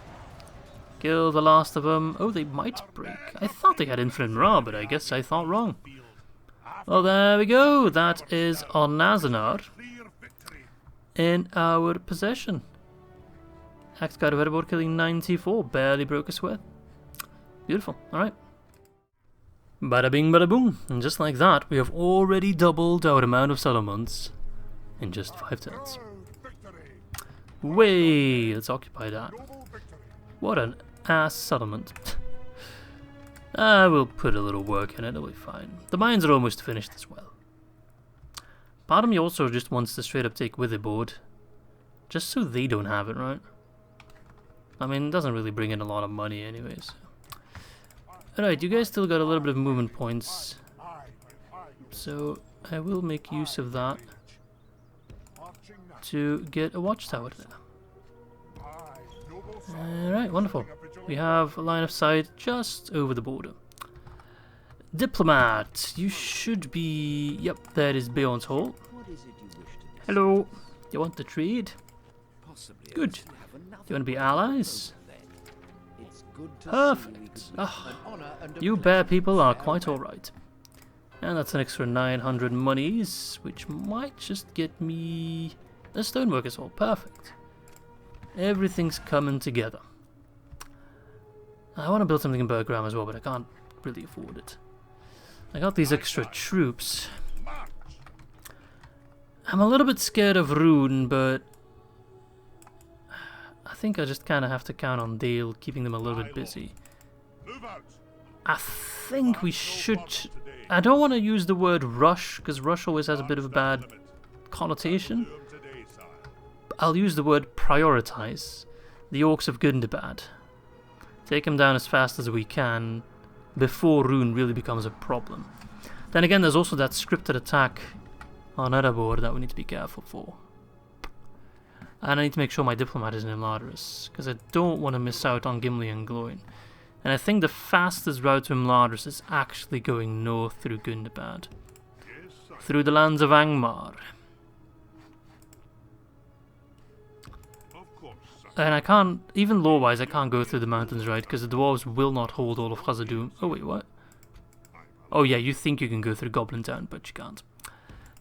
Kill the last of them. Oh, they might break. I thought they had Infinite Ra, but I guess I thought wrong. Well, there we go. That is Onazanar in our possession. Axe Guard of Erebor killing 94. Barely broke a sweat. Beautiful. Alright. Bada bing, bada boom. And just like that, we have already doubled our amount of settlements in just 5 turns. Way! Let's occupy that. What an ass settlement. We'll put a little work in it, it'll be fine. The mines are almost finished as well. Part of me also just wants to straight up take Witherboard, just so they don't have it, right? I mean, it doesn't really bring in a lot of money anyways. Alright, you guys still got a little bit of movement points, so I will make use of that to get a watchtower there. Alright, wonderful. We have a line of sight just over the border. Diplomat, you should be... Yep, there is Beorn's Hall. Hello, you want to trade? Good. Do you want to be allies? Perfect. You bear people are quite alright. And that's an extra 900 monies, which might just get me a stoneworker's hall. Perfect. Everything's coming together. I want to build something in Bûrh as well, but I can't really afford it. I got these extra troops. I'm a little bit scared of Rune, but I think I just kind of have to count on Dale keeping them a little bit busy. I think we should... I don't want to use the word rush, because rush always has a bit of a bad connotation. I'll use the word prioritize the Orcs of Gundabad. Take them down as fast as we can before Rune really becomes a problem. Then again, there's also that scripted attack on Erebor that we need to be careful for. And I need to make sure my diplomat is in Imladris, because I don't want to miss out on Gimli and Gloin. And I think the fastest route to Imladris is actually going north through Gundabad. Through the lands of Angmar. And I can't, even lore-wise, I can't go through the mountains, right? Because the dwarves will not hold all of Khazad. Oh wait, what? Oh yeah, you think you can go through Goblin Town, but you can't.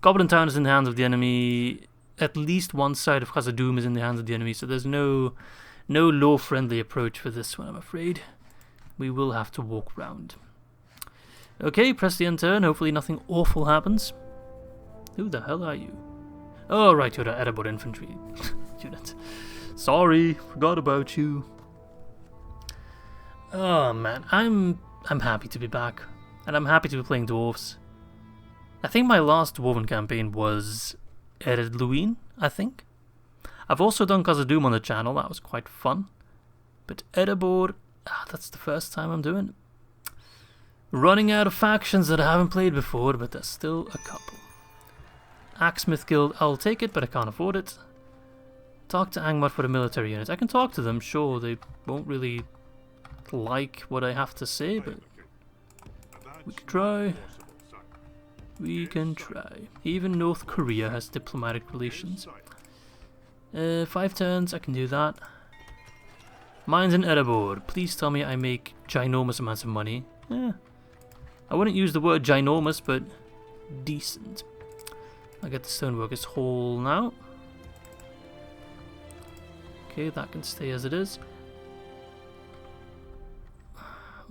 Goblin Town is in the hands of the enemy. At least one side of Khazad is in the hands of the enemy, so there's no lore-friendly approach for this one, I'm afraid. We will have to walk round. Okay, press the end turn. Hopefully nothing awful happens. Who the hell are you? Oh right, you're an Erebor infantry unit. Sorry, forgot about you. Oh man, I'm happy to be back, and I'm happy to be playing dwarves. I think my last dwarven campaign was Eredluin, I think. I've also done Khazad on the channel, that was quite fun. But Erebor, that's the first time I'm doing it. Running out of factions that I haven't played before, but there's still a couple. Axesmith Guild, I'll take it, but I can't afford it. Talk to Angmar for the military unit. I can talk to them, sure, they won't really like what I have to say, but we can try. We can try. Even North Korea has diplomatic relations. 5 turns, I can do that. Mines in Erebor. Please tell me I make ginormous amounts of money. Yeah. I wouldn't use the word ginormous, but decent. I'll get the Stoneworkers Hall now. Okay, that can stay as it is.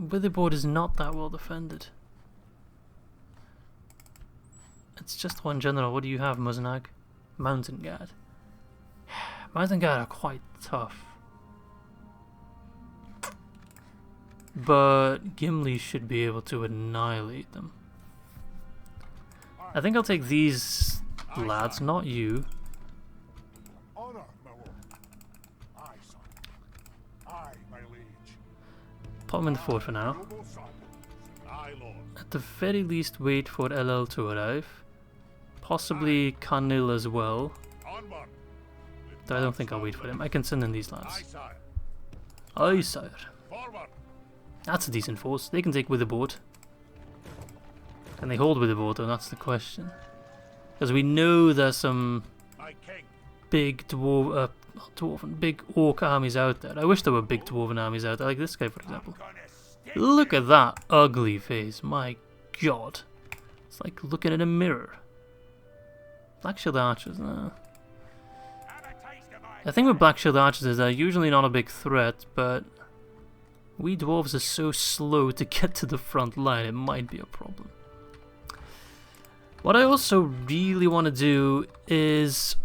Witherboard is not that well defended. It's just one general. What do you have, Muznag? Mountain Guard. Mountain Guard are quite tough. But Gimli should be able to annihilate them. I think I'll take these lads, not you. Put them in the fort for now. At the very least, wait for LL to arrive. Possibly Khanil as well. Though I don't think I'll wait for him. I can send in these lads. Aye, sire. That's a decent force. They can take Witherboard. Can they hold Witherboard though? That's the question. Because we know there's some big big orc armies out there. I wish there were big dwarven armies out there, like this guy for example. Look at that ugly face, my god. It's like looking in a mirror. Black Shield Archers, no. The thing with Black Shield Archers is they're usually not a big threat, but we dwarves are so slow to get to the front line, it might be a problem. What I also really want to do is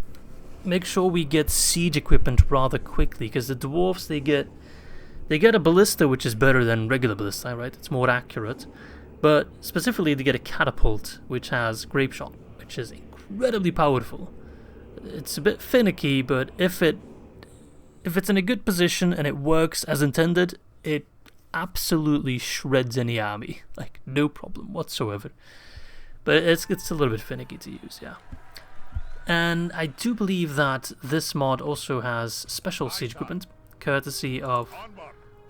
make sure we get siege equipment rather quickly, because the dwarves, they get a ballista which is better than regular ballista, right? It's more accurate. But specifically they get a catapult which has grape shot, which is incredibly powerful. It's a bit finicky, but if it's in a good position and it works as intended, it absolutely shreds any army. Like, no problem whatsoever. But it's a little bit finicky to use, yeah. And I do believe that this mod also has special siege equipment, courtesy of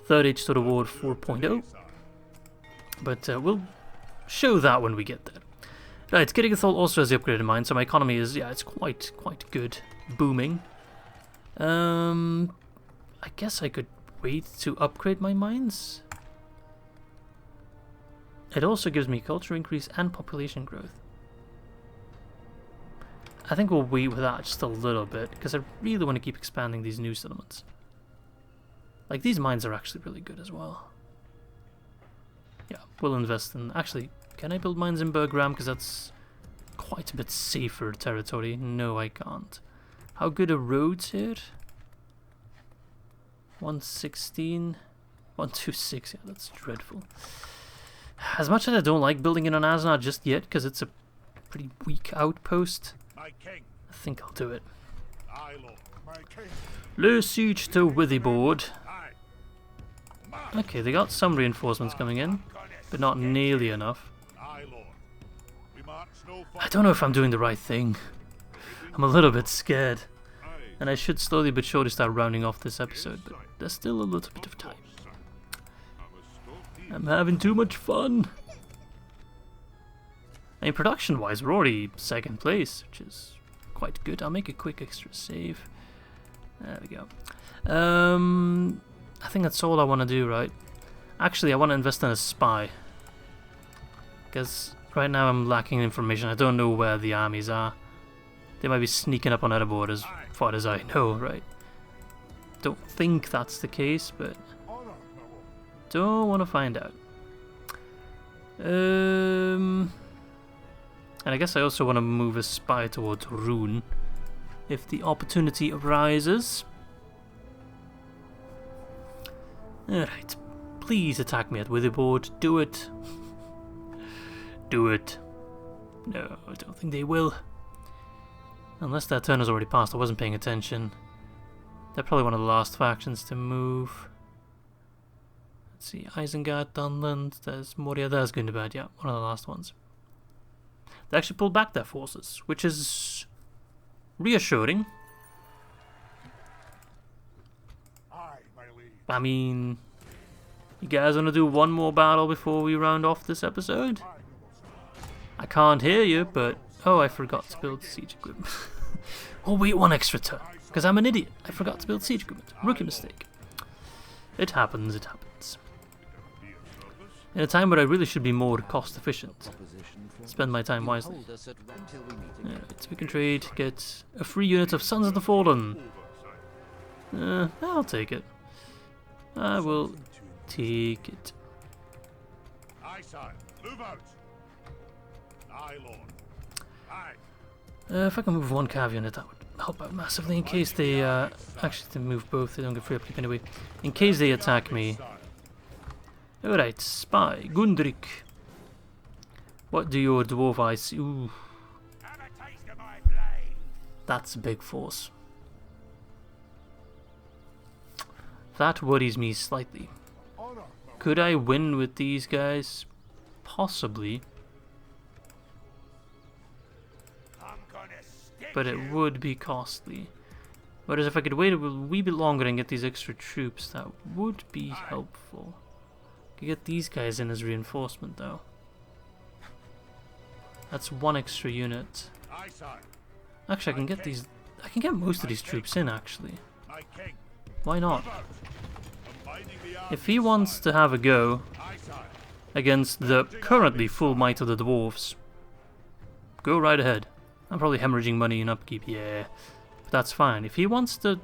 3rd Age Total War 4.0. But we'll show that when we get there. Right, Kirigithol also has the upgraded mine, so my economy is, yeah, it's quite good. Booming. I guess I could wait to upgrade my mines. It also gives me culture increase and population growth. I think we'll wait with that just a little bit, because I really want to keep expanding these new settlements. Like, these mines are actually really good as well. Yeah, we'll invest in... Actually, can I build mines in Bûrh? Because that's quite a bit safer territory. No, I can't. How good are roads here? 116... 126, yeah, that's dreadful. As much as I don't like building in Onazanar just yet, because it's a pretty weak outpost, I think I'll do it. Lay siege to Witherboard. Okay, they got some reinforcements coming in, but not nearly enough. I don't know if I'm doing the right thing. I'm a little bit scared. And I should slowly but surely start rounding off this episode, but there's still a little bit of time. I'm having too much fun. I mean, production-wise, we're already second place, which is quite good. I'll make a quick extra save. There we go. I think that's all I want to do, right? Actually, I want to invest in a spy. Because right now I'm lacking information. I don't know where the armies are. They might be sneaking up on Erebor as far as I know, right? Don't think that's the case, but don't want to find out. And I guess I also want to move a spy towards Rune if the opportunity arises. Alright, please attack me at Witherboard. Do it. Do it. No, I don't think they will. Unless their turn has already passed, I wasn't paying attention. They're probably one of the last factions to move. Let's see, Isengard, Dunland, there's Moria, there's Gundabad, yeah, one of the last ones. They actually pulled back their forces, which is reassuring. I mean, you guys want to do one more battle before we round off this episode? I can't hear you, but... Oh, I forgot to build siege equipment. Oh, wait, one extra turn. Because I'm an idiot. I forgot to build siege equipment. Rookie mistake. It happens, it happens. In a time where I really should be more cost efficient. Spend my time wisely. Alright, we can trade, get a free unit of Sons of the Fallen. I'll take it. I will take it. If I can move one cav unit, that would help out massively in case they, actually to move both, they don't get free upkeep anyway. In case they attack me. Alright, spy, Gundrik. What do your dwarf eyes see? Ooh. That's a big force. That worries me slightly. Could I win with these guys? Possibly. But it would be costly. Whereas if I could wait a wee bit longer and get these extra troops, that would be helpful. Could get these guys in as reinforcement though. That's one extra unit. Actually, I can get these. I can get most of these troops in actually. Why not? If he wants to have a go against the currently full might of the dwarves, go right ahead. I'm probably hemorrhaging money in upkeep, yeah. But that's fine. If he wants to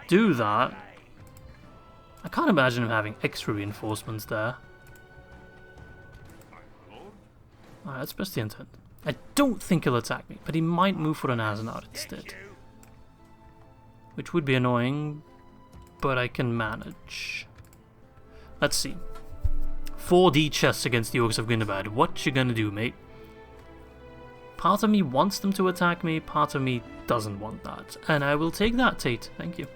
do that, I can't imagine him having extra reinforcements there. Alright, let's press the intent. I don't think he'll attack me, but he might move for an Onazanar instead. Which would be annoying, but I can manage. Let's see. 4D chests against the Orcs of Gundabad. What you gonna do, mate? Part of me wants them to attack me, part of me doesn't want that. And I will take that, Tate. Thank you.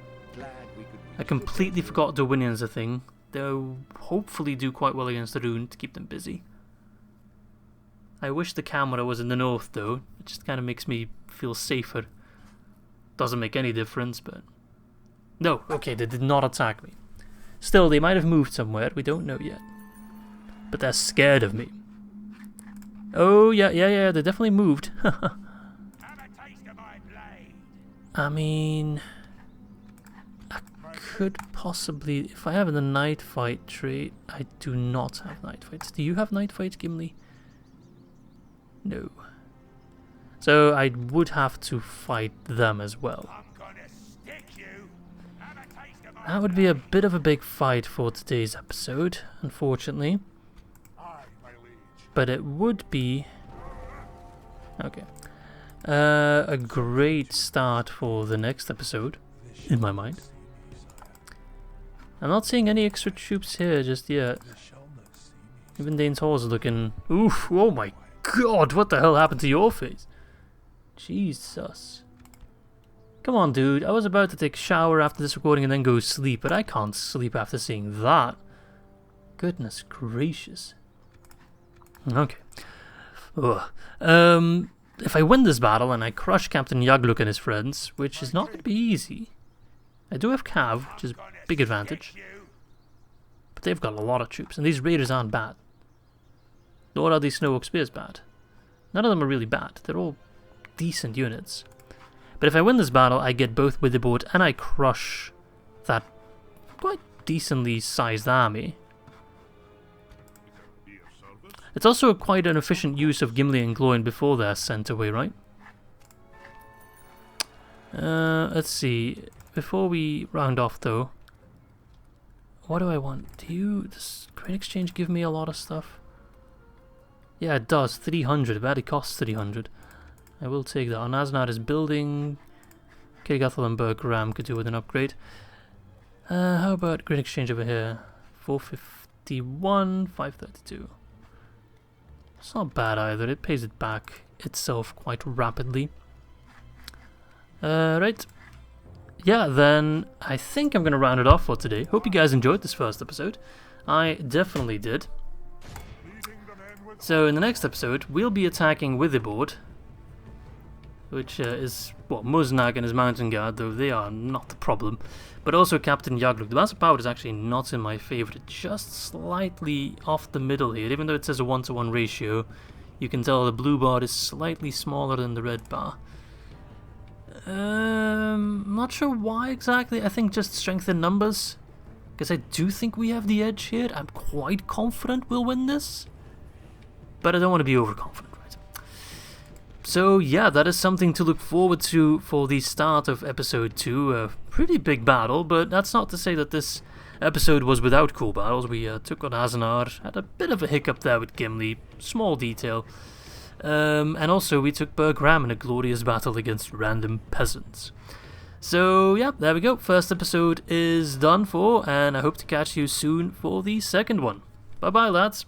I completely forgot Dorwinians a thing. They'll hopefully do quite well against the Rune to keep them busy. I wish the camera was in the north though. It just kind of makes me feel safer. Doesn't make any difference, but... No, okay, they did not attack me. Still, they might have moved somewhere. We don't know yet. But they're scared of me. Oh, yeah, they definitely moved. I mean... I could possibly... If I have the night fight trait... I do not have night fights. Do you have night fights, Gimli? No. So I would have to fight them as well. That would be a bit of a big fight for today's episode, unfortunately. But it would be... Okay. A great start for the next episode, in my mind. I'm not seeing any extra troops here just yet. Even Dain's Halls are looking... Oof, oh my god, what the hell happened to your face? Jesus. Come on, dude. I was about to take a shower after this recording and then go sleep, but I can't sleep after seeing that. Goodness gracious. Okay. Ugh. If I win this battle and I crush Captain Yagluk and his friends, which is not going to be easy. I do have Cav, which is a big advantage. But they've got a lot of troops, and these raiders aren't bad. Nor are these Snow Oak Spears bad. None of them are really bad. They're all decent units. But if I win this battle, I get both with the board and I crush that quite decently sized army. It's also quite an efficient use of Gimli and Gloin before they're sent away, right? Let's see. Before we round off, though, what do I want? Does Great Exchange give me a lot of stuff? Yeah, it does. 300. But it costs 300. I will take that. Onazanar is building. Kirgathel and Bûrh Ram could do with an upgrade. How about Great Exchange over here? 451, 532. It's not bad either. It pays it back itself quite rapidly. Right. Yeah, then I think I'm going to round it off for today. Hope you guys enjoyed this first episode. I definitely did. So in the next episode, we'll be attacking Witherboard, which is, well, Muznag and his mountain guard, though they are not the problem. But also Captain Yagluk. The Master Power is actually not in my favourite, just slightly off the middle here. Even though it says a 1-to-1 ratio, you can tell the blue bar is slightly smaller than the red bar. Not sure why exactly. I think just strength in numbers, because I do think we have the edge here. I'm quite confident we'll win this, but I don't want to be overconfident, right? So yeah, that is something to look forward to for the start of episode 2. A pretty big battle, but that's not to say that this episode was without cool battles. We took on Onazanar, had a bit of a hiccup there with Gimli, small detail. And also we took Bûrh Ram in a glorious battle against random peasants. So yeah, there we go. First episode is done for, and I hope to catch you soon for the second one. Bye bye, lads.